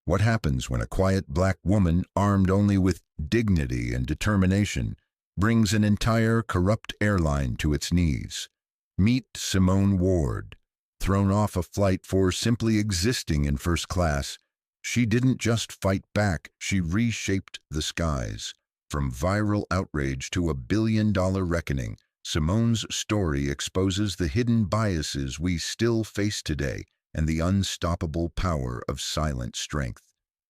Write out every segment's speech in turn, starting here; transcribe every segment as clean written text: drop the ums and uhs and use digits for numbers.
What happens when a quiet black woman, armed only with dignity and determination, brings an entire corrupt airline to its knees? Meet Simone Ward. Thrown off a flight for simply existing in first class, she didn't just fight back, she reshaped the skies. From viral outrage to a billion-dollar reckoning, Simone's story exposes the hidden biases we still face today and the unstoppable power of silent strength.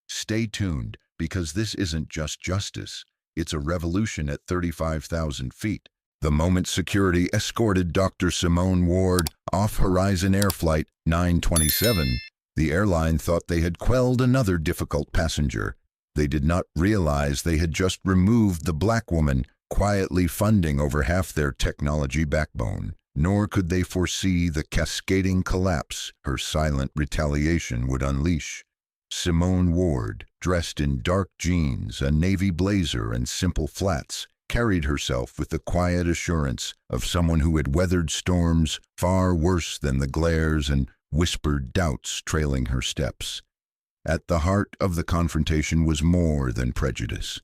Stay tuned, because this isn't just justice, it's a revolution at 35,000 feet. The moment security escorted Dr. Simone Ward off Horizon Air Flight 927, the airline thought they had quelled another difficult passenger. They did not realize they had just removed the black woman, quietly funding over half their technology backbone. Nor could they foresee the cascading collapse her silent retaliation would unleash. Simone Ward, dressed in dark jeans, a navy blazer, and simple flats, carried herself with the quiet assurance of someone who had weathered storms far worse than the glares and whispered doubts trailing her steps. At the heart of the confrontation was more than prejudice.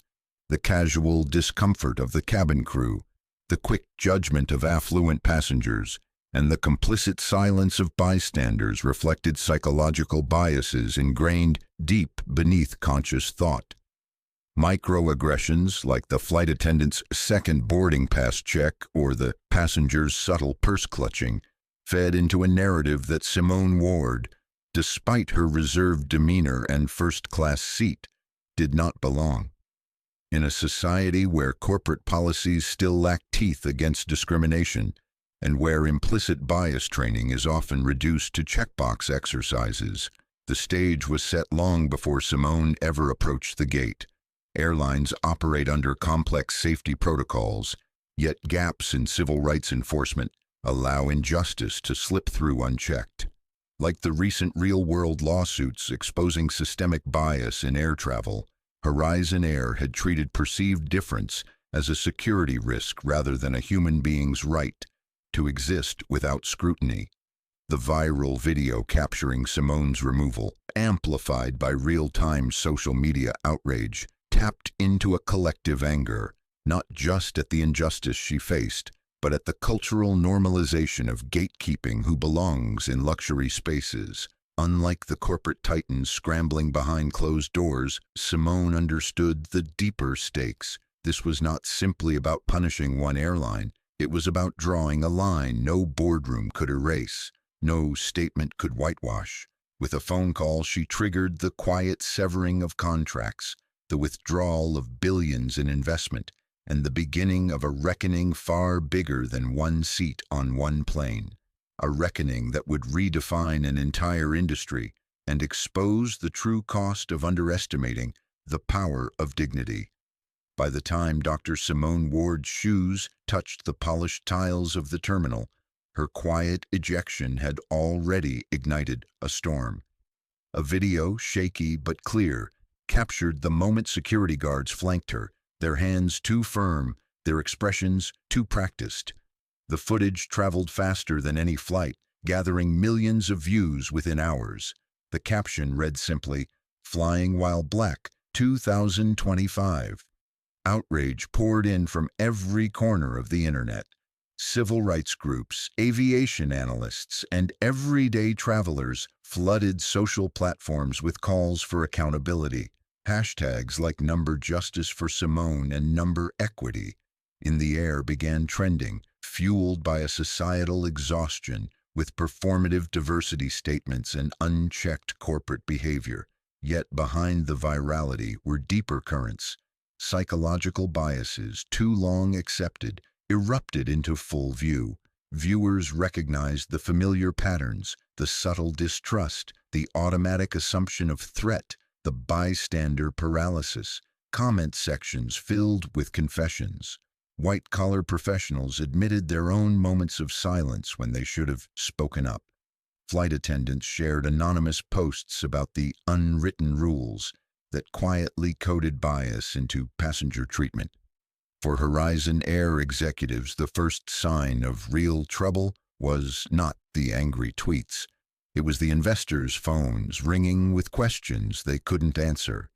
The casual discomfort of the cabin crew, the quick judgment of affluent passengers, and the complicit silence of bystanders reflected psychological biases ingrained deep beneath conscious thought. Microaggressions like the flight attendant's second boarding pass check or the passenger's subtle purse clutching fed into a narrative that Simone Ward, despite her reserved demeanor and first-class seat, did not belong. In a society where corporate policies still lack teeth against discrimination, and where implicit bias training is often reduced to checkbox exercises, the stage was set long before Simone ever approached the gate. Airlines operate under complex safety protocols, yet gaps in civil rights enforcement allow injustice to slip through unchecked. Like the recent real-world lawsuits exposing systemic bias in air travel, Horizon Air had treated perceived difference as a security risk rather than a human being's right to exist without scrutiny. The viral video capturing Simone's removal, amplified by real-time social media outrage, tapped into a collective anger, not just at the injustice she faced, but at the cultural normalization of gatekeeping who belongs in luxury spaces. Unlike the corporate titans scrambling behind closed doors, Simone understood the deeper stakes. This was not simply about punishing one airline. It was about drawing a line no boardroom could erase, no statement could whitewash. With a phone call, she triggered the quiet severing of contracts, the withdrawal of billions in investment, and the beginning of a reckoning far bigger than one seat on one plane. A reckoning that would redefine an entire industry and expose the true cost of underestimating the power of dignity. By the time Dr. Simone Ward's shoes touched the polished tiles of the terminal, her quiet ejection had already ignited a storm. A video, shaky but clear, captured the moment security guards flanked her, their hands too firm, their expressions too practiced. The footage traveled faster than any flight, gathering millions of views within hours. The caption read simply, "Flying While Black, 2025. Outrage poured in from every corner of the internet. Civil rights groups, aviation analysts, and everyday travelers flooded social platforms with calls for accountability. Hashtags like #Justice for Simone and #Equity in the air began trending, fueled by a societal exhaustion with performative diversity statements and unchecked corporate behavior. Yet behind the virality were deeper currents. Psychological biases, too long accepted, erupted into full view. Viewers recognized the familiar patterns, the subtle distrust, the automatic assumption of threat, the bystander paralysis. Comment sections filled with confessions. White-collar professionals admitted their own moments of silence when they should have spoken up. Flight attendants shared anonymous posts about the unwritten rules that quietly coded bias into passenger treatment. For Horizon Air executives, the first sign of real trouble was not the angry tweets, It was the investors' phones ringing with questions they couldn't answer.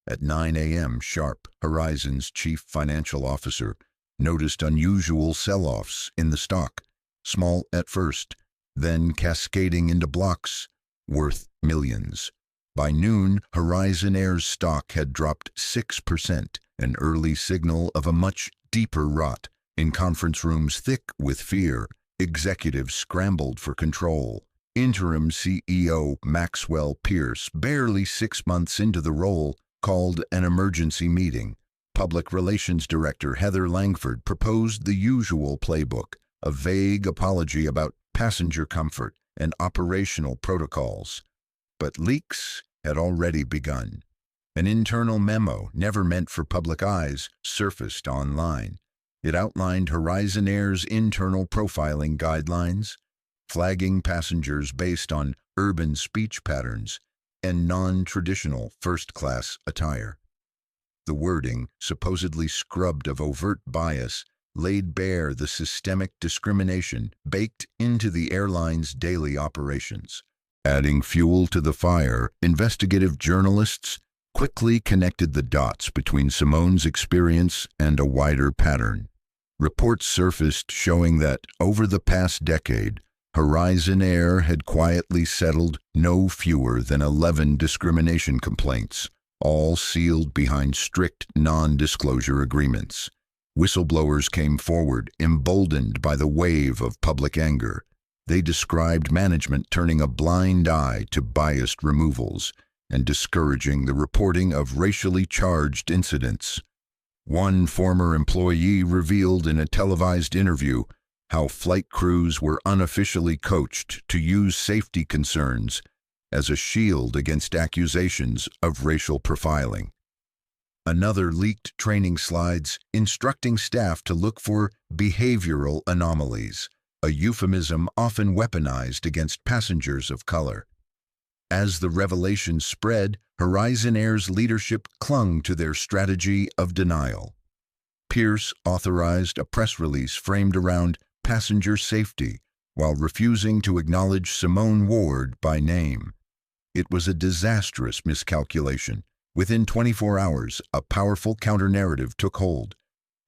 At 9 a.m. sharp, Horizon's chief financial officer noticed unusual sell-offs in the stock, small at first, then cascading into blocks worth millions. By noon, Horizon Air's stock had dropped 6%, an early signal of a much deeper rot. In conference rooms thick with fear, executives scrambled for control. Interim CEO Maxwell Pierce, barely 6 months into the role, called an emergency meeting. Public Relations Director Heather Langford proposed the usual playbook, a vague apology about passenger comfort and operational protocols. But leaks had already begun. An internal memo, never meant for public eyes, surfaced online. It outlined Horizon Air's internal profiling guidelines, flagging passengers based on urban speech patterns and non-traditional first-class attire. The wording, supposedly scrubbed of overt bias, laid bare the systemic discrimination baked into the airline's daily operations. Adding fuel to the fire, investigative journalists quickly connected the dots between Simone's experience and a wider pattern. Reports surfaced showing that, over the past decade, Horizon Air had quietly settled no fewer than 11 discrimination complaints, all sealed behind strict non-disclosure agreements. Whistleblowers came forward, emboldened by the wave of public anger. They described management turning a blind eye to biased removals and discouraging the reporting of racially charged incidents. One former employee revealed in a televised interview how flight crews were unofficially coached to use safety concerns as a shield against accusations of racial profiling. Another leaked training slides instructing staff to look for behavioral anomalies, a euphemism often weaponized against passengers of color. As the revelations spread, Horizon Air's leadership clung to their strategy of denial. Pierce authorized a press release framed around passenger safety while refusing to acknowledge Simone Ward by name. It was a disastrous miscalculation. Within 24 hours, a powerful counter-narrative took hold,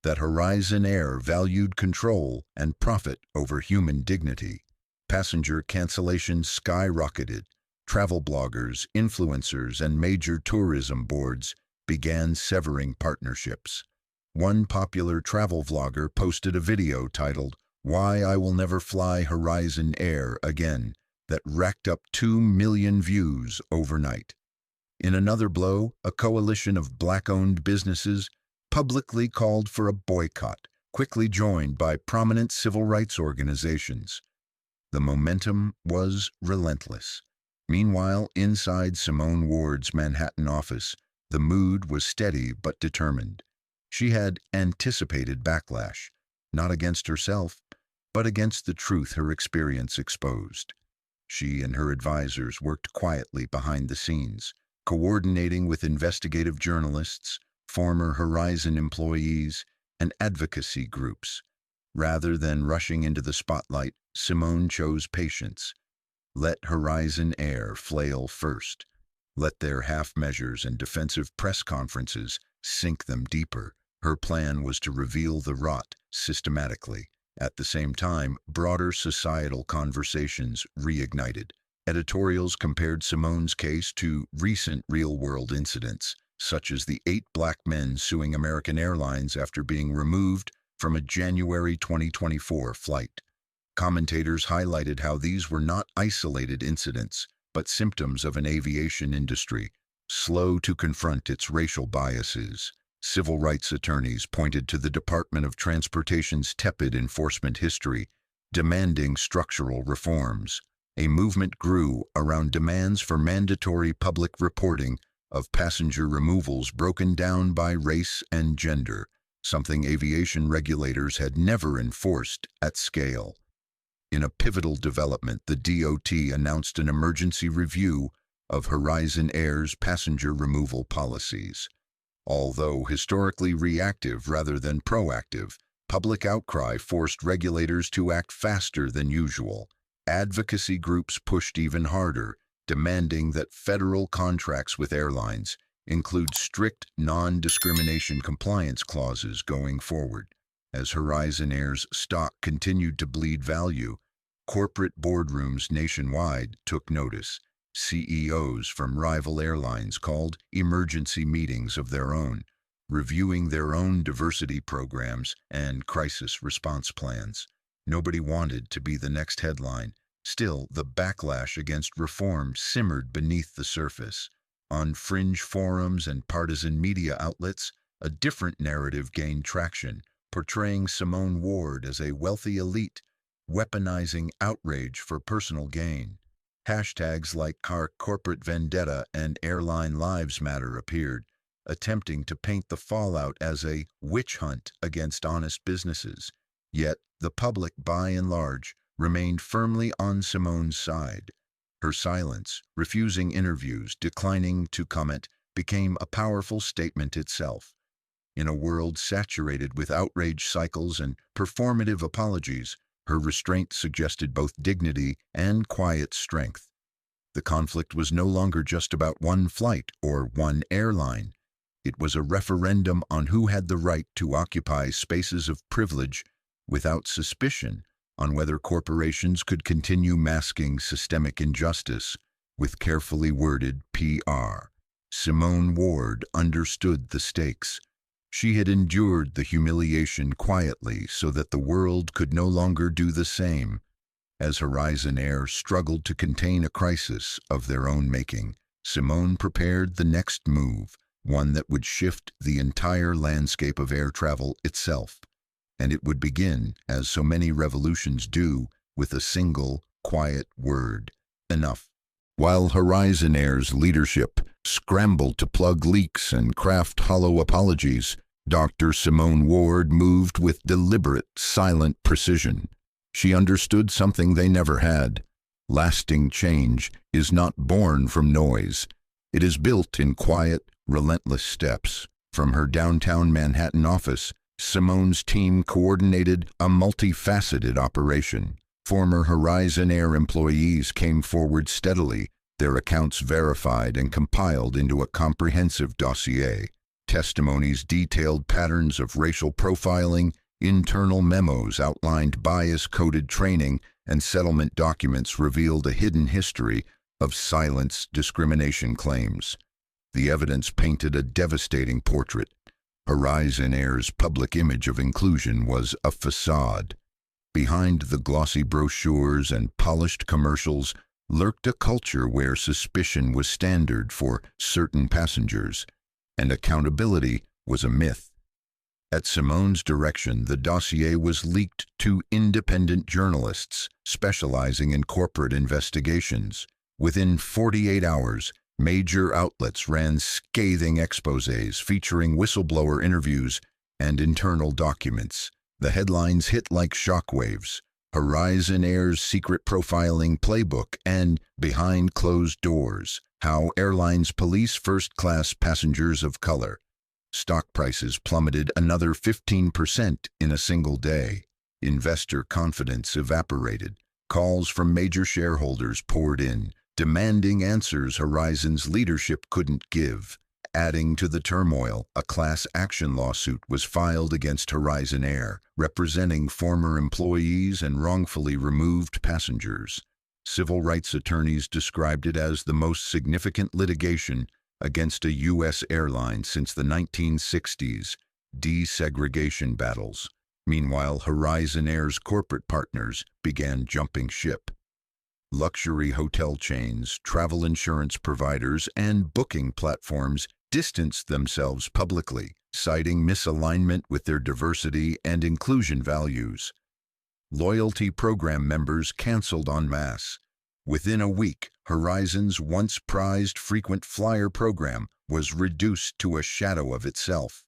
that Horizon Air valued control and profit over human dignity. Passenger cancellations skyrocketed. Travel bloggers, influencers, and major tourism boards began severing partnerships. One popular travel vlogger posted a video titled, "Why I Will Never Fly Horizon Air Again," that racked up 2 million views overnight. In another blow, a coalition of Black-owned businesses publicly called for a boycott, quickly joined by prominent civil rights organizations. The momentum was relentless. Meanwhile, inside Simone Ward's Manhattan office, the mood was steady but determined. She had anticipated backlash, not against herself, but against the truth her experience exposed. She and her advisors worked quietly behind the scenes, coordinating with investigative journalists, former Horizon employees, and advocacy groups. Rather than rushing into the spotlight, Simone chose patience. Let Horizon Air flail first. Let their half measures and defensive press conferences sink them deeper. Her plan was to reveal the rot systematically. At the same time, broader societal conversations reignited. Editorials compared Simone's case to recent real-world incidents, such as the 8 black men suing American Airlines after being removed from a January 2024 flight. Commentators highlighted how these were not isolated incidents, but symptoms of an aviation industry slow to confront its racial biases. Civil rights attorneys pointed to the Department of Transportation's tepid enforcement history, demanding structural reforms. A movement grew around demands for mandatory public reporting of passenger removals broken down by race and gender, something aviation regulators had never enforced at scale. In a pivotal development, the DOT announced an emergency review of Horizon Air's passenger removal policies. Although historically reactive rather than proactive, public outcry forced regulators to act faster than usual. Advocacy groups pushed even harder, demanding that federal contracts with airlines include strict non-discrimination compliance clauses going forward. As Horizon Air's stock continued to bleed value, corporate boardrooms nationwide took notice. CEOs from rival airlines called emergency meetings of their own, reviewing their own diversity programs and crisis response plans. Nobody wanted to be the next headline. Still, the backlash against reform simmered beneath the surface. On fringe forums and partisan media outlets, a different narrative gained traction, portraying Simone Ward as a wealthy elite, weaponizing outrage for personal gain. Hashtags like "Our Corporate Vendetta" and "Airline Lives Matter" appeared, attempting to paint the fallout as a witch hunt against honest businesses. Yet, the public, by and large, remained firmly on Simone's side. Her silence, refusing interviews, declining to comment, became a powerful statement itself. In a world saturated with outrage cycles and performative apologies, her restraint suggested both dignity and quiet strength. The conflict was no longer just about one flight or one airline. It was a referendum on who had the right to occupy spaces of privilege without suspicion, on whether corporations could continue masking systemic injustice with carefully worded PR. Simone Ward understood the stakes. She had endured the humiliation quietly so that the world could no longer do the same. As Horizon Air struggled to contain a crisis of their own making, Simone prepared the next move, one that would shift the entire landscape of air travel itself. And it would begin, as so many revolutions do, with a single, quiet word: enough. While Horizon Air's leadership scrambled to plug leaks and craft hollow apologies, Dr. Simone Ward moved with deliberate, silent precision. She understood something they never had. Lasting change is not born from noise. It is built in quiet, relentless steps. From her downtown Manhattan office, Simone's team coordinated a multifaceted operation. Former Horizon Air employees came forward steadily, their accounts verified and compiled into a comprehensive dossier. Testimonies detailed patterns of racial profiling, internal memos outlined bias-coded training, and settlement documents revealed a hidden history of silenced discrimination claims. The evidence painted a devastating portrait. Horizon Air's public image of inclusion was a facade. Behind the glossy brochures and polished commercials lurked a culture where suspicion was standard for certain passengers, and accountability was a myth. At Simone's direction, the dossier was leaked to independent journalists specializing in corporate investigations. Within 48 hours, major outlets ran scathing exposés featuring whistleblower interviews and internal documents. The headlines hit like shockwaves: Horizon Air's secret profiling playbook and Behind Closed Doors, how airlines police first-class passengers of color. Stock prices plummeted another 15% in a single day. Investor confidence evaporated. Calls from major shareholders poured in, demanding answers Horizon's leadership couldn't give. Adding to the turmoil, a class action lawsuit was filed against Horizon Air, representing former employees and wrongfully removed passengers. Civil rights attorneys described it as the most significant litigation against a U.S. airline since the 1960s desegregation battles. Meanwhile, Horizon Air's corporate partners began jumping ship. Luxury hotel chains, travel insurance providers, and booking platforms distanced themselves publicly, citing misalignment with their diversity and inclusion values. Loyalty program members canceled en masse. Within a week, Horizon's once prized frequent flyer program was reduced to a shadow of itself.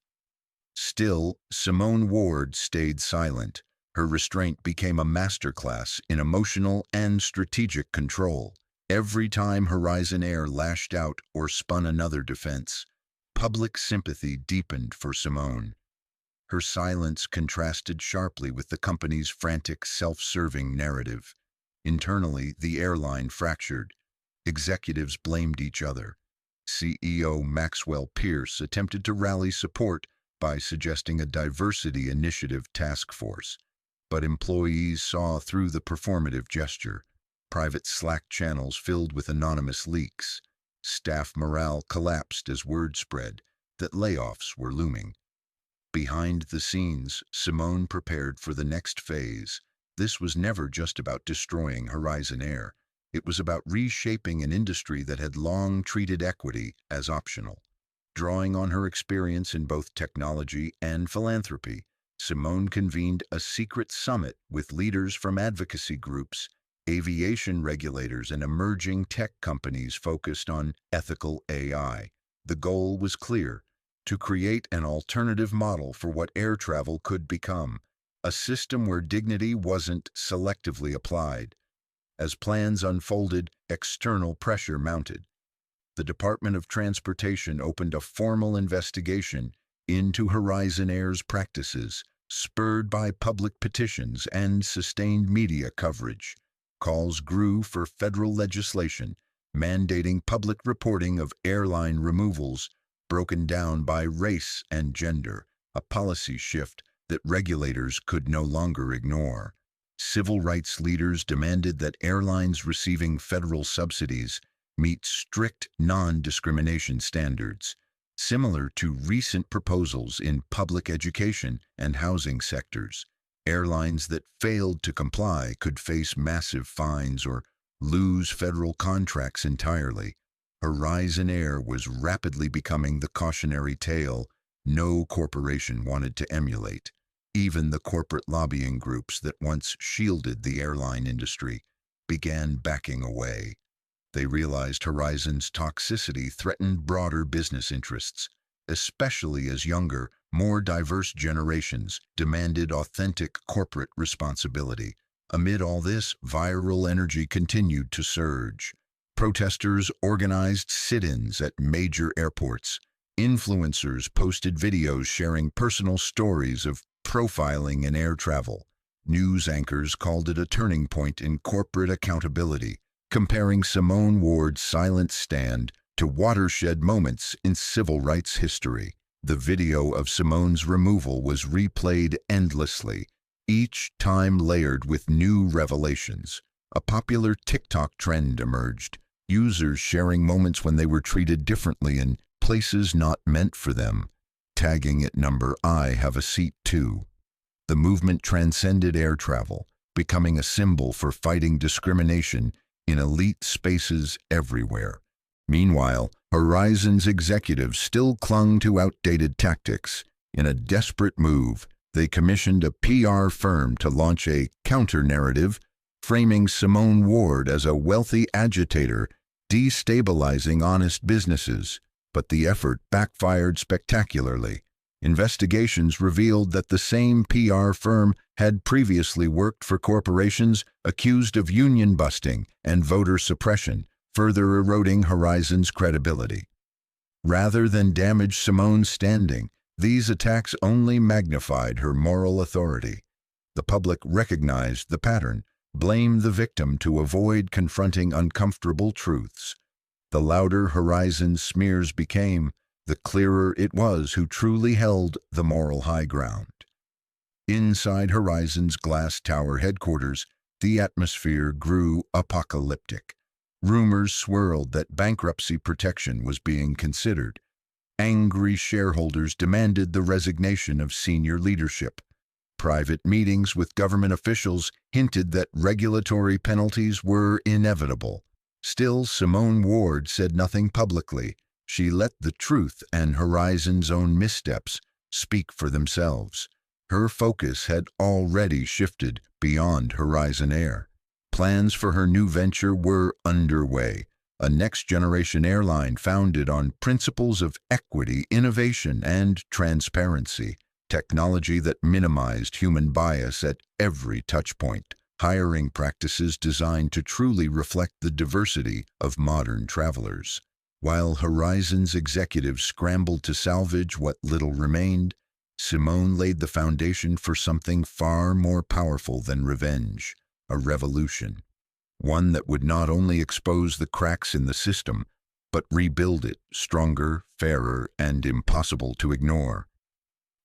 Still, Simone Ward stayed silent. Her restraint became a masterclass in emotional and strategic control. Every time Horizon Air lashed out or spun another defense, public sympathy deepened for Simone. Her silence contrasted sharply with the company's frantic, self-serving narrative. Internally, the airline fractured. Executives blamed each other. CEO Maxwell Pierce attempted to rally support by suggesting a diversity initiative task force. But employees saw through the performative gesture. Private Slack channels filled with anonymous leaks. Staff morale collapsed as word spread that layoffs were looming. Behind the scenes, Simone prepared for the next phase. This was never just about destroying Horizon Air. It was about reshaping an industry that had long treated equity as optional. Drawing on her experience in both technology and philanthropy, Simone convened a secret summit with leaders from advocacy groups, aviation regulators, and emerging tech companies focused on ethical AI. The goal was clear: to create an alternative model for what air travel could become, a system where dignity wasn't selectively applied. As plans unfolded, external pressure mounted. The Department of Transportation opened a formal investigation into Horizon Air's practices, spurred by public petitions and sustained media coverage. Calls grew for federal legislation, mandating public reporting of airline removals, broken down by race and gender, a policy shift that regulators could no longer ignore. Civil rights leaders demanded that airlines receiving federal subsidies meet strict non-discrimination standards, similar to recent proposals in public education and housing sectors. Airlines that failed to comply could face massive fines or lose federal contracts entirely. Horizon Air was rapidly becoming the cautionary tale no corporation wanted to emulate. Even the corporate lobbying groups that once shielded the airline industry began backing away. They realized Horizon's toxicity threatened broader business interests, especially as younger, more diverse generations demanded authentic corporate responsibility. Amid all this, viral energy continued to surge. Protesters organized sit-ins at major airports. Influencers posted videos sharing personal stories of profiling in air travel. News anchors called it a turning point in corporate accountability, comparing Simone Ward's silent stand to watershed moments in civil rights history. The video of Simone's removal was replayed endlessly, each time layered with new revelations. A popular TikTok trend emerged, users sharing moments when they were treated differently in places not meant for them, tagging it "I have a seat too." The movement transcended air travel, becoming a symbol for fighting discrimination in elite spaces everywhere. Meanwhile, Horizon's executives still clung to outdated tactics. In a desperate move, they commissioned a PR firm to launch a counter-narrative, framing Simone Ward as a wealthy agitator, destabilizing honest businesses. But the effort backfired spectacularly. Investigations revealed that the same PR firm had previously worked for corporations accused of union busting and voter suppression, further eroding Horizon's credibility. Rather than damage Simone's standing, these attacks only magnified her moral authority. The public recognized the pattern, blamed the victim to avoid confronting uncomfortable truths. The louder Horizon's smears became, the clearer it was who truly held the moral high ground. Inside Horizon's glass tower headquarters, the atmosphere grew apocalyptic. Rumors swirled that bankruptcy protection was being considered. Angry shareholders demanded the resignation of senior leadership. Private meetings with government officials hinted that regulatory penalties were inevitable. Still, Simone Ward said nothing publicly. She let the truth and Horizon's own missteps speak for themselves. Her focus had already shifted beyond Horizon Air. Plans for her new venture were underway, a next-generation airline founded on principles of equity, innovation, and transparency, technology that minimized human bias at every touchpoint, hiring practices designed to truly reflect the diversity of modern travelers. While Horizon's executives scrambled to salvage what little remained, Simone laid the foundation for something far more powerful than revenge: a revolution. one that would not only expose the cracks in the system, but rebuild it stronger, fairer, and impossible to ignore.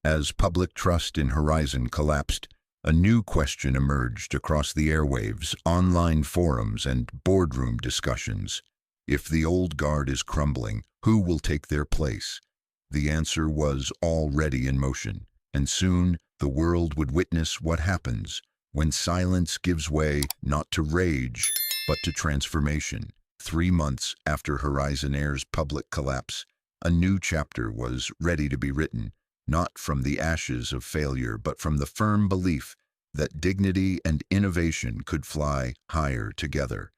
As public trust in Horizon collapsed, a new question emerged across the airwaves, online forums, and boardroom discussions. If the old guard is crumbling, who will take their place? The answer was already in motion, and soon the world would witness what happens when silence gives way not to rage, but to transformation. 3 months after Horizon Air's public collapse, a new chapter was ready to be written, not from the ashes of failure, but from the firm belief that dignity and innovation could fly higher together.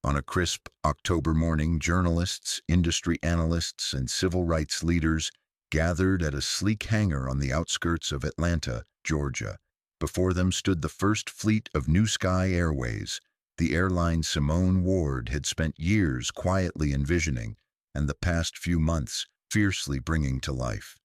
On a crisp October morning, journalists, industry analysts, and civil rights leaders gathered at a sleek hangar on the outskirts of Atlanta, Georgia. Before them stood the first fleet of new Sky Airways, the airline Simone Ward had spent years quietly envisioning, and the past few months fiercely bringing to life.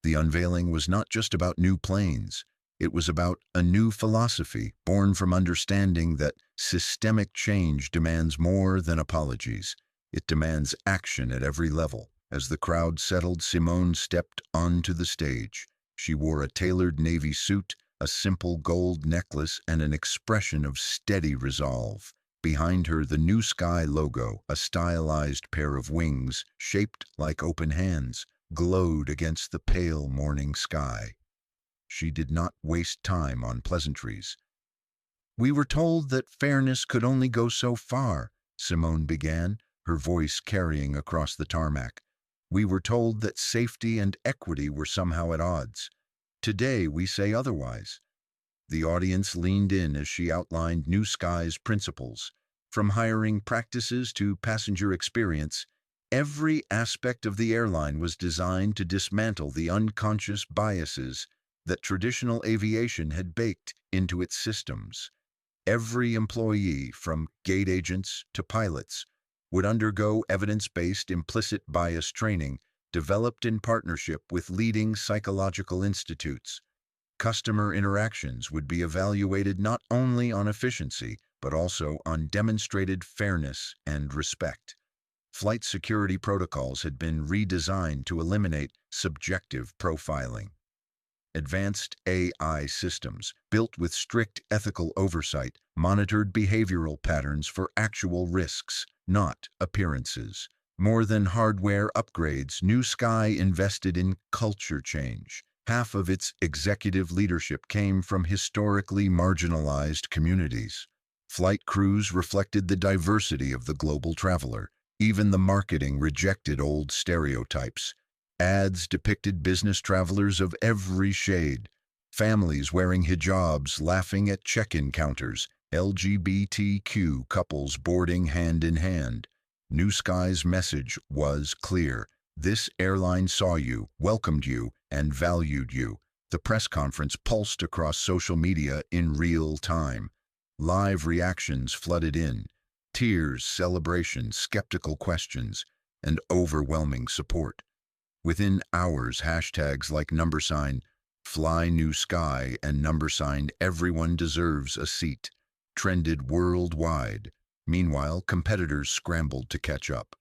The unveiling was not just about new planes. It was about a new philosophy born from understanding that systemic change demands more than apologies. It demands action at every level. As the crowd settled, Simone stepped onto the stage. She wore a tailored navy suit, a simple gold necklace, and an expression of steady resolve. Behind her, the new Sky logo, a stylized pair of wings shaped like open hands, glowed against the pale morning sky. She did not waste time on pleasantries. "We were told that fairness could only go so far," Simone began, her voice carrying across the tarmac. "We were told that safety and equity were somehow at odds. Today we say otherwise." The audience leaned in as she outlined New Sky's principles. From hiring practices to passenger experience, every aspect of the airline was designed to dismantle the unconscious biases that traditional aviation had baked into its systems. Every employee, from gate agents to pilots, would undergo evidence-based implicit bias training developed in partnership with leading psychological institutes. Customer interactions would be evaluated not only on efficiency, but also on demonstrated fairness and respect. Flight security protocols had been redesigned to eliminate subjective profiling. Advanced AI systems, built with strict ethical oversight, monitored behavioral patterns for actual risks, not appearances. More than hardware upgrades, New Sky invested in culture change. Half of its executive leadership came from historically marginalized communities. Flight crews reflected the diversity of the global traveler. Even the marketing rejected old stereotypes. Ads depicted business travelers of every shade. Families wearing hijabs, laughing at check-in counters. LGBTQ couples boarding hand in hand. New Sky's message was clear. This airline saw you, welcomed you, and valued you. The press conference pulsed across social media in real time. Live reactions flooded in. Tears, celebration, skeptical questions, and overwhelming support. Within hours, hashtags like #FlyNewSky and #Everyone Deserves a Seat trended worldwide. Meanwhile, competitors scrambled to catch up.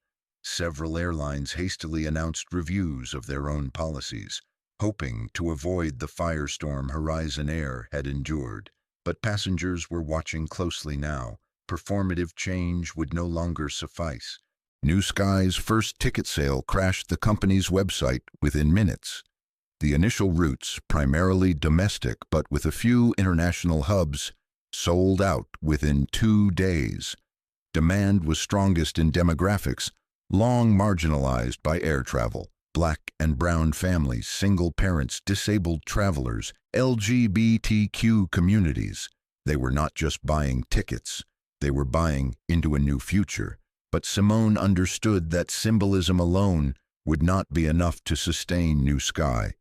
Several airlines hastily announced reviews of their own policies, hoping to avoid the firestorm Horizon Air had endured. But passengers were watching closely now. Performative change would no longer suffice. New Sky's first ticket sale crashed the company's website within minutes. The initial routes, primarily domestic but with a few international hubs, sold out within 2 days. Demand was strongest in demographics, long marginalized by air travel. Black and brown families, single parents, disabled travelers, LGBTQ communities. They were not just buying tickets, they were buying into a new future. But Simone understood that symbolism alone would not be enough to sustain New Sky.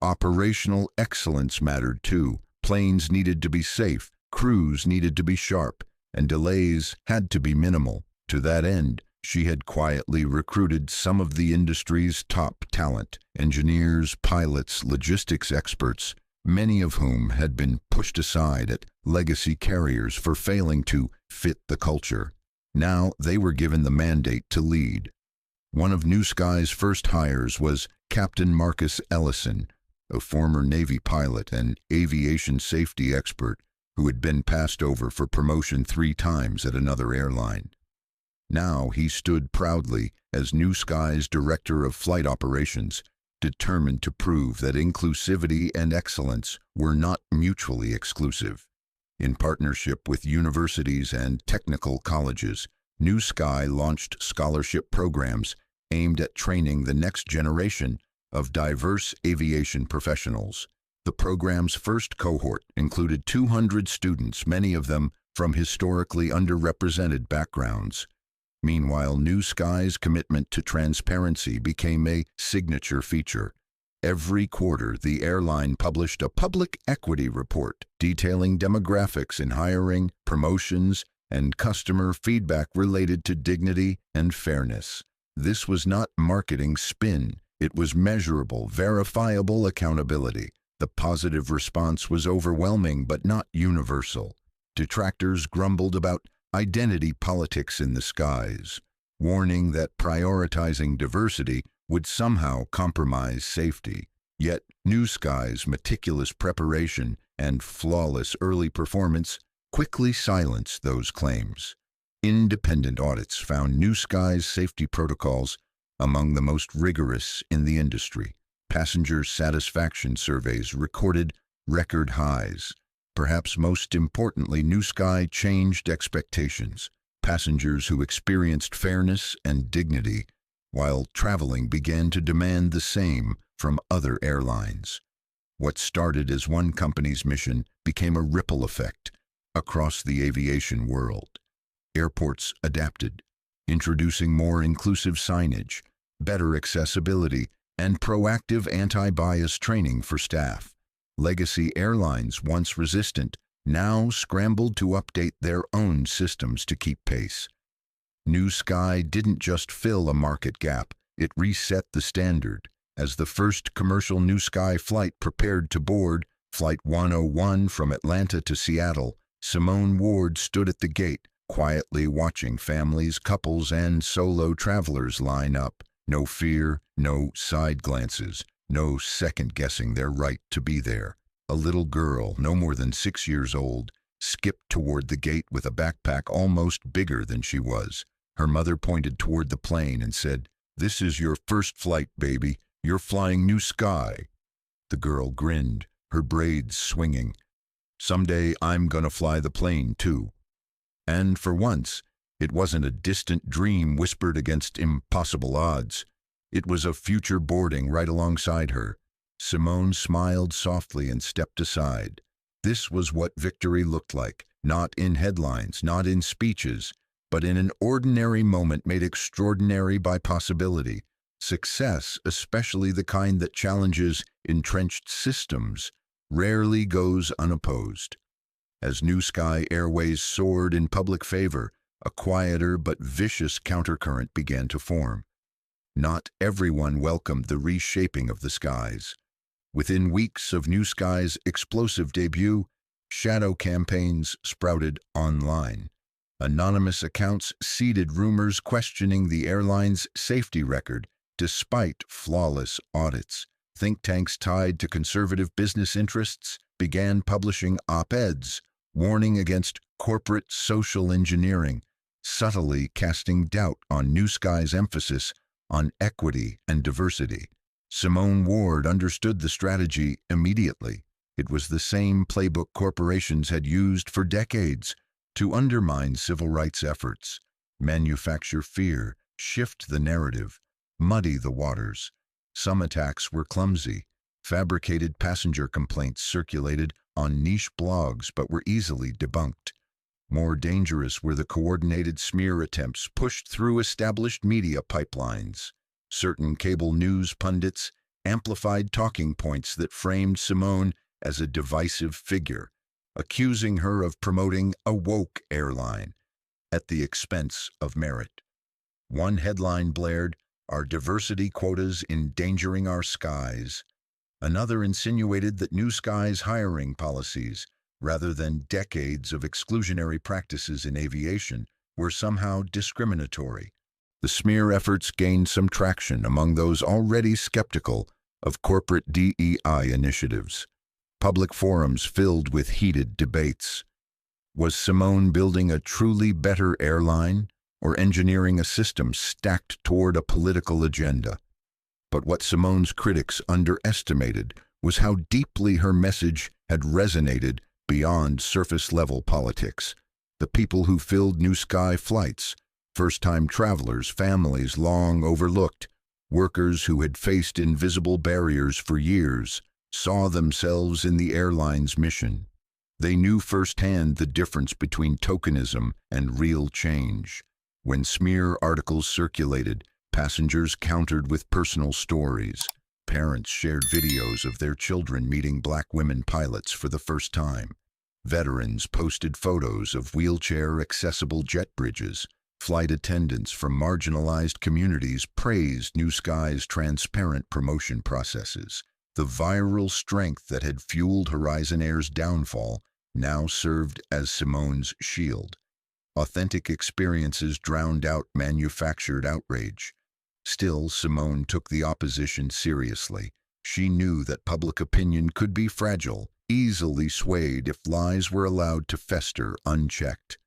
Operational excellence mattered too. Planes needed to be safe, crews needed to be sharp, and delays had to be minimal. To that end, she had quietly recruited some of the industry's top talent, engineers, pilots, logistics experts, many of whom had been pushed aside at legacy carriers for failing to fit the culture. Now they were given the mandate to lead. One of New Sky's first hires was Captain Marcus Ellison, a former Navy pilot and aviation safety expert who had been passed over for promotion 3 times at another airline. Now he stood proudly as New Sky's Director of Flight Operations, determined to prove that inclusivity and excellence were not mutually exclusive. In partnership with universities and technical colleges, New Sky launched scholarship programs aimed at training the next generation of diverse aviation professionals. The program's first cohort included 200 students, many of them from historically underrepresented backgrounds. Meanwhile, New Sky's commitment to transparency became a signature feature. Every quarter, the airline published a public equity report detailing demographics in hiring, promotions, and customer feedback related to dignity and fairness. This was not marketing spin. It was measurable, verifiable accountability. The positive response was overwhelming but not universal. Detractors grumbled about identity politics in the skies, warning that prioritizing diversity would somehow compromise safety. Yet, New Sky's meticulous preparation and flawless early performance quickly silenced those claims. Independent audits found New Sky's safety protocols among the most rigorous in the industry. Passenger satisfaction surveys recorded record highs. Perhaps most importantly, New Sky changed expectations. Passengers who experienced fairness and dignity while traveling began to demand the same from other airlines. What started as one company's mission became a ripple effect across the aviation world. Airports adapted, introducing more inclusive signage, better accessibility, and proactive anti-bias training for staff. Legacy airlines, once resistant, now scrambled to update their own systems to keep pace. New Sky didn't just fill a market gap, it reset the standard. As the first commercial New Sky flight prepared to board, Flight 101 from Atlanta to Seattle, Simone Ward stood at the gate, quietly watching families, couples, and solo travelers line up. No fear, no side glances, no second-guessing their right to be there. A little girl, no more than 6 years old, skipped toward the gate with a backpack almost bigger than she was. Her mother pointed toward the plane and said, "This is your first flight, baby. You're flying New Sky." The girl grinned, her braids swinging. "Someday I'm gonna fly the plane, too." And for once, it wasn't a distant dream whispered against impossible odds. It was a future boarding right alongside her. Simone smiled softly and stepped aside. This was what victory looked like, not in headlines, not in speeches, but in an ordinary moment made extraordinary by possibility. Success, especially the kind that challenges entrenched systems, rarely goes unopposed. As New Sky Airways soared in public favor, a quieter but vicious countercurrent began to form. Not everyone welcomed the reshaping of the skies. Within weeks of New Sky's explosive debut, shadow campaigns sprouted online. Anonymous accounts seeded rumors questioning the airline's safety record, despite flawless audits. Think tanks tied to conservative business interests began publishing op-eds, warning against corporate social engineering, subtly casting doubt on New Sky's emphasis on equity and diversity. Simone Ward understood the strategy immediately. It was the same playbook corporations had used for decades to undermine civil rights efforts, manufacture fear, shift the narrative, muddy the waters. Some attacks were clumsy. Fabricated passenger complaints circulated on niche blogs but were easily debunked. More dangerous were the coordinated smear attempts pushed through established media pipelines. Certain cable news pundits amplified talking points that framed Simone as a divisive figure, accusing her of promoting a woke airline at the expense of merit. One headline blared, "Are diversity quotas endangering our skies?" Another insinuated that New Sky's hiring policies rather than decades of exclusionary practices in aviation, were somehow discriminatory. The smear efforts gained some traction among those already skeptical of corporate DEI initiatives. Public forums filled with heated debates. Was Simone building a truly better airline or engineering a system stacked toward a political agenda? But what Simone's critics underestimated was how deeply her message had resonated beyond surface-level politics. The people who filled New Sky flights, first-time travelers, families long overlooked, workers who had faced invisible barriers for years, saw themselves in the airline's mission. They knew firsthand the difference between tokenism and real change. When smear articles circulated, passengers countered with personal stories. Parents shared videos of their children meeting black women pilots for the first time. Veterans posted photos of wheelchair-accessible jet bridges. Flight attendants from marginalized communities praised New Sky's transparent promotion processes. The viral strength that had fueled Horizon Air's downfall now served as Simone's shield. Authentic experiences drowned out manufactured outrage. Still, Simone took the opposition seriously. She knew that public opinion could be fragile, easily swayed if lies were allowed to fester unchecked.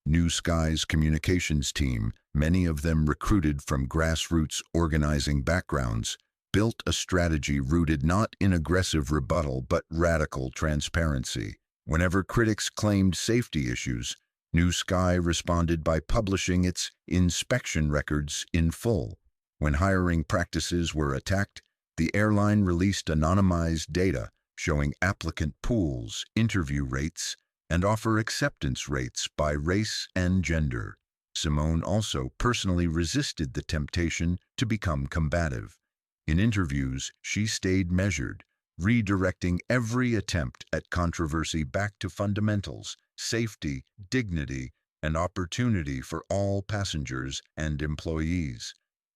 New Sky's communications team, many of them recruited from grassroots organizing backgrounds, built a strategy rooted not in aggressive rebuttal but radical transparency. Whenever critics claimed safety issues, New Sky responded by publishing its inspection records in full. When hiring practices were attacked, the airline released anonymized data showing applicant pools, interview rates, and offer acceptance rates by race and gender. Simone also personally resisted the temptation to become combative. In interviews, she stayed measured, redirecting every attempt at controversy back to fundamentals, safety, dignity, and opportunity for all passengers and employees.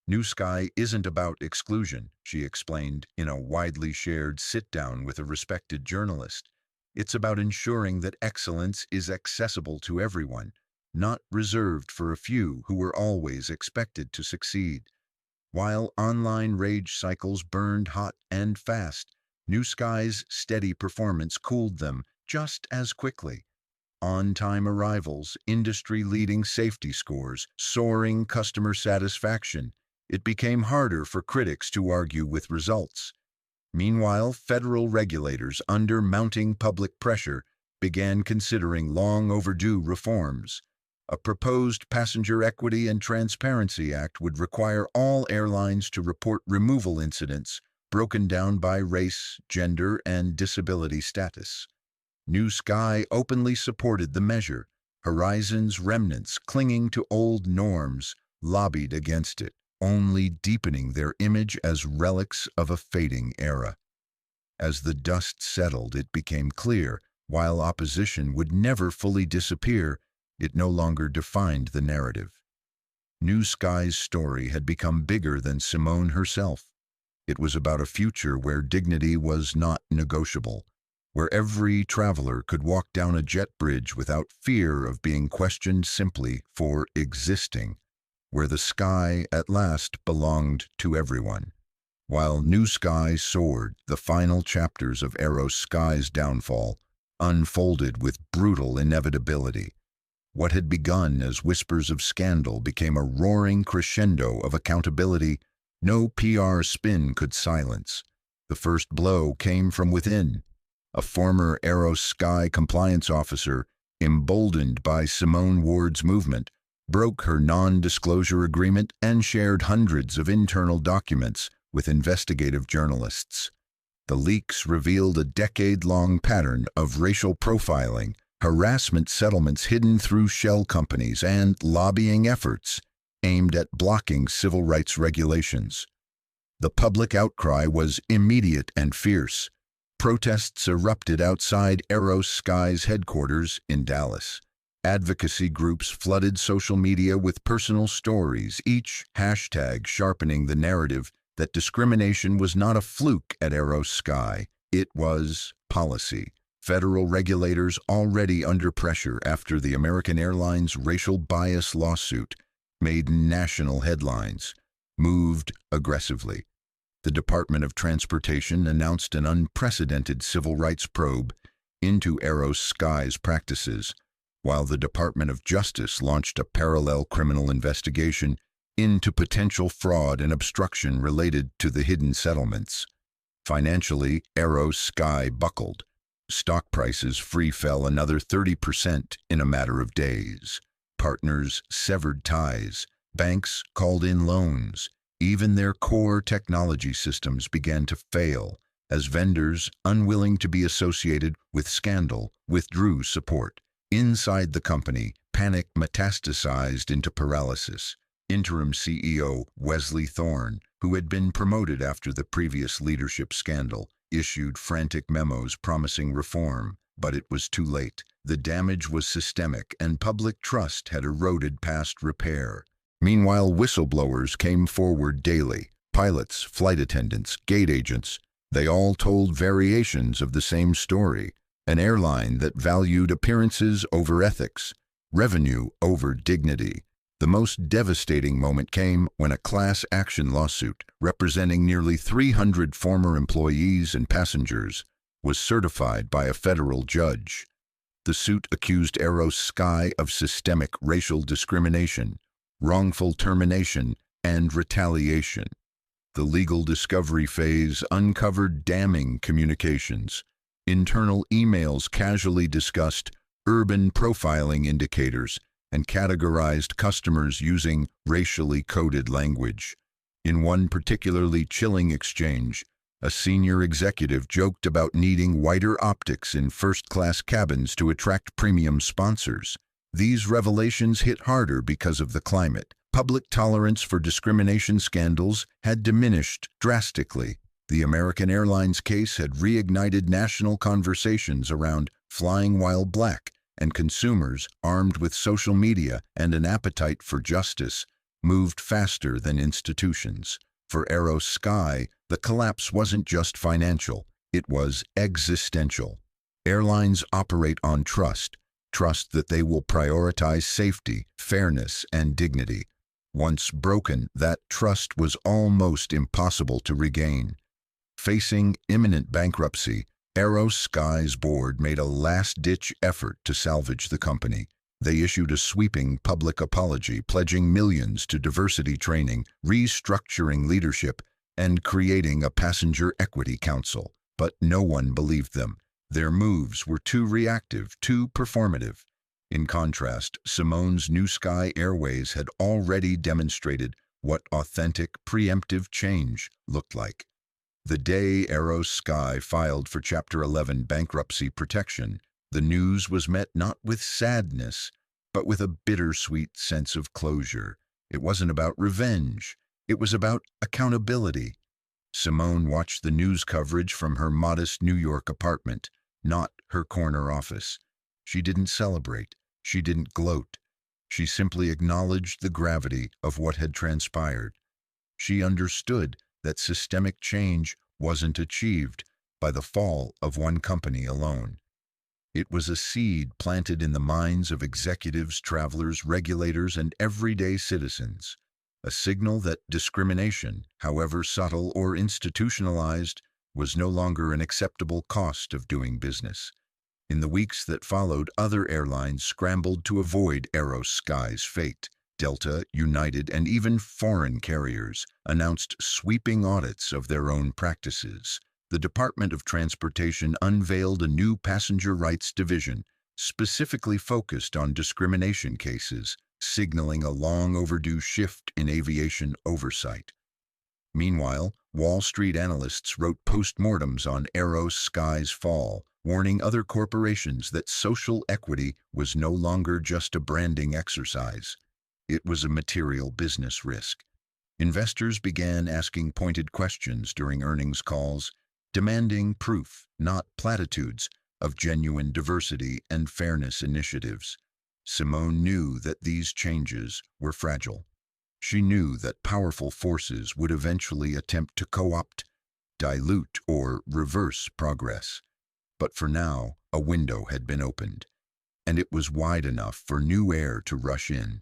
New Sky isn't about exclusion, she explained in a widely shared sit-down with a respected journalist. It's about ensuring that excellence is accessible to everyone, not reserved for a few who were always expected to succeed. While online rage cycles burned hot and fast, New Sky's steady performance cooled them just as quickly. On-time arrivals, industry-leading safety scores, soaring customer satisfaction. It became harder for critics to argue with results. Meanwhile, federal regulators, under mounting public pressure, began considering long-overdue reforms. A proposed Passenger Equity and Transparency Act would require all airlines to report removal incidents broken down by race, gender, and disability status. New Sky openly supported the measure. Horizon's remnants, clinging to old norms, lobbied against it, only deepening their image as relics of a fading era. As the dust settled, it became clear, while opposition would never fully disappear, it no longer defined the narrative. New Sky's story had become bigger than Simone herself. It was about a future where dignity was not negotiable, where every traveler could walk down a jet bridge without fear of being questioned simply for existing, where the sky at last belonged to everyone. While New Sky soared, the final chapters of Aero Sky's downfall unfolded with brutal inevitability. What had begun as whispers of scandal became a roaring crescendo of accountability no PR spin could silence. The first blow came from within. A former Aero Sky compliance officer, emboldened by Simone Ward's movement, broke her non-disclosure agreement and shared hundreds of internal documents with investigative journalists. The leaks revealed a decade-long pattern of racial profiling, harassment settlements hidden through shell companies, and lobbying efforts aimed at blocking civil rights regulations. The public outcry was immediate and fierce. Protests erupted outside Aero Sky's headquarters in Dallas. Advocacy groups flooded social media with personal stories, each hashtag sharpening the narrative that discrimination was not a fluke at Aero Sky. It was policy. Federal regulators, already under pressure after the American Airlines racial bias lawsuit made national headlines, moved aggressively. The Department of Transportation announced an unprecedented civil rights probe into Sky's practices, while the Department of Justice launched a parallel criminal investigation into potential fraud and obstruction related to the hidden settlements. Financially, Sky buckled. Stock prices free fell another 30% in a matter of days. Partners severed ties. Banks called in loans. Even their core technology systems began to fail as vendors, unwilling to be associated with scandal, withdrew support. Inside the company, panic metastasized into paralysis. Interim CEO Wesley Thorne, who had been promoted after the previous leadership scandal, issued frantic memos promising reform, but it was too late. The damage was systemic, and public trust had eroded past repair. Meanwhile, whistleblowers came forward daily. Pilots, flight attendants, gate agents, they all told variations of the same story. An airline that valued appearances over ethics, revenue over dignity. The most devastating moment came when a class action lawsuit representing nearly 300 former employees and passengers was certified by a federal judge. The suit accused Sky of systemic racial discrimination, wrongful termination, and retaliation. The legal discovery phase uncovered damning communications. Internal emails casually discussed urban profiling indicators and categorized customers using racially coded language. In one particularly chilling exchange, a senior executive joked about needing whiter optics in first-class cabins to attract premium sponsors. These revelations hit harder because of the climate. Public tolerance for discrimination scandals had diminished drastically. The American Airlines case had reignited national conversations around flying while black, and consumers, armed with social media and an appetite for justice, moved faster than institutions. For Sky, the collapse wasn't just financial, it was existential. Airlines operate on trust that they will prioritize safety, fairness, and dignity. Once broken, that trust was almost impossible to regain. Facing imminent bankruptcy, Sky's board made a last-ditch effort to salvage the company. They issued a sweeping public apology, pledging millions to diversity training, restructuring leadership, and creating a passenger equity council. But no one believed them. Their moves were too reactive, too performative. In contrast, Simone's new Sky Airways had already demonstrated what authentic, preemptive change looked like. The day Sky filed for Chapter 11 bankruptcy protection, the news was met not with sadness, but with a bittersweet sense of closure. It wasn't about revenge. It was about accountability. Simone watched the news coverage from her modest New York apartment, not her corner office. She didn't celebrate. She didn't gloat. She simply acknowledged the gravity of what had transpired. She understood that systemic change wasn't achieved by the fall of one company alone. It was a seed planted in the minds of executives, travelers, regulators, and everyday citizens, a signal that discrimination, however subtle or institutionalized, was no longer an acceptable cost of doing business. In the weeks that followed, other airlines scrambled to avoid Sky's fate. Delta, United, and even foreign carriers announced sweeping audits of their own practices. The Department of Transportation unveiled a new passenger rights division, specifically focused on discrimination cases, signaling a long overdue shift in aviation oversight. Meanwhile, Wall Street analysts wrote postmortems on Sky's fall, warning other corporations that social equity was no longer just a branding exercise. It was a material business risk. Investors began asking pointed questions during earnings calls, demanding proof, not platitudes, of genuine diversity and fairness initiatives. Simone knew that these changes were fragile. She knew that powerful forces would eventually attempt to co-opt, dilute, or reverse progress. But for now, a window had been opened, and it was wide enough for new air to rush in.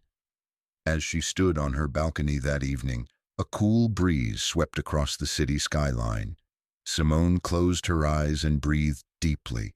As she stood on her balcony that evening, a cool breeze swept across the city skyline. Simone closed her eyes and breathed deeply.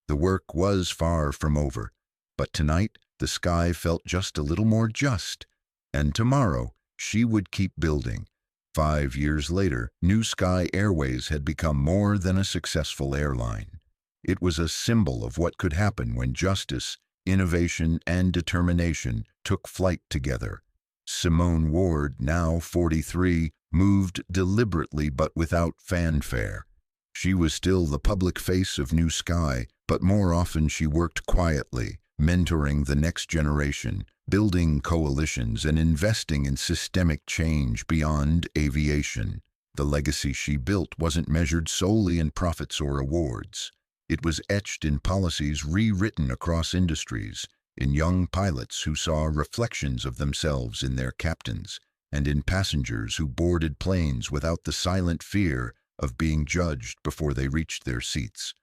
The work was far from over, but tonight the sky felt just a little more just, and tomorrow she would keep building. 5 years later, New Sky Airways had become more than a successful airline. It was a symbol of what could happen when justice, innovation, and determination took flight together. Simone Ward, now 43, moved deliberately but without fanfare. She was still the public face of New Sky, but more often she worked quietly, mentoring the next generation, building coalitions, and investing in systemic change beyond aviation. The legacy she built wasn't measured solely in profits or awards. It was etched in policies rewritten across industries, in young pilots who saw reflections of themselves in their captains, and in passengers who boarded planes without the silent fear of being judged before they reached their seats.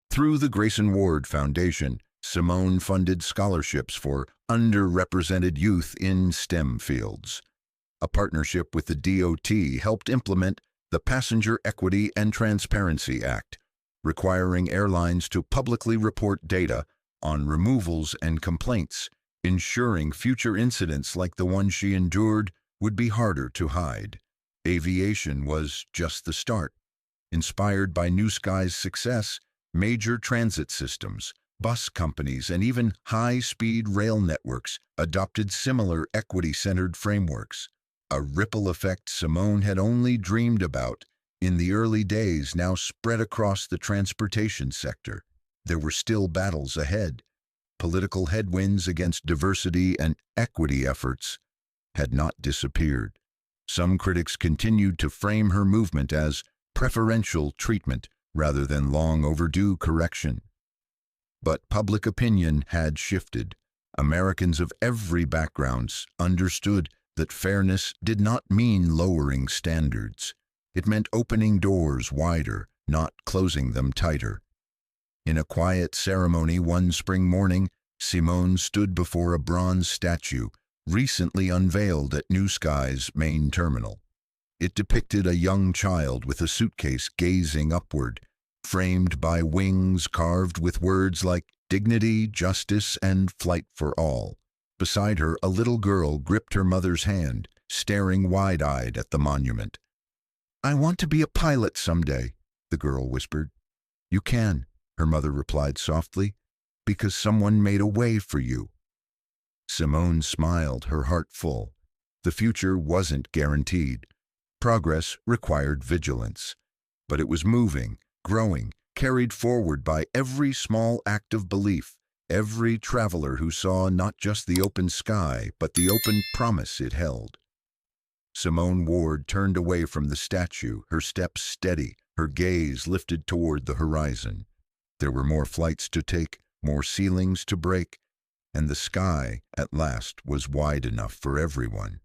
Through the Grayson Ward Foundation, Simone funded scholarships for underrepresented youth in STEM fields. A partnership with the DOT helped implement the Passenger Equity and Transparency Act, requiring airlines to publicly report data on removals and complaints, ensuring future incidents like the one she endured would be harder to hide. Aviation was just the start. Inspired by New Sky's success, major transit systems, bus companies, and even high-speed rail networks adopted similar equity-centered frameworks. A ripple effect Simone had only dreamed about in the early days now spread across the transportation sector. There were still battles ahead. Political headwinds against diversity and equity efforts had not disappeared. Some critics continued to frame her movement as preferential treatment rather than long overdue correction. But public opinion had shifted. Americans of every background understood that fairness did not mean lowering standards. It meant opening doors wider, not closing them tighter. In a quiet ceremony one spring morning, Simone stood before a bronze statue recently unveiled at New Sky's main terminal. It depicted a young child with a suitcase gazing upward, framed by wings carved with words like dignity, justice, and flight for all. Beside her, a little girl gripped her mother's hand, staring wide-eyed at the monument. "I want to be a pilot someday," the girl whispered. "You can," her mother replied softly, "because someone made a way for you." Simone smiled, her heart full. The future wasn't guaranteed. Progress required vigilance. But it was moving, growing, carried forward by every small act of belief, every traveler who saw not just the open sky, but the open promise it held. Simone Ward turned away from the statue, her steps steady, her gaze lifted toward the horizon. There were more flights to take, more ceilings to break, and the sky, at last, was wide enough for everyone.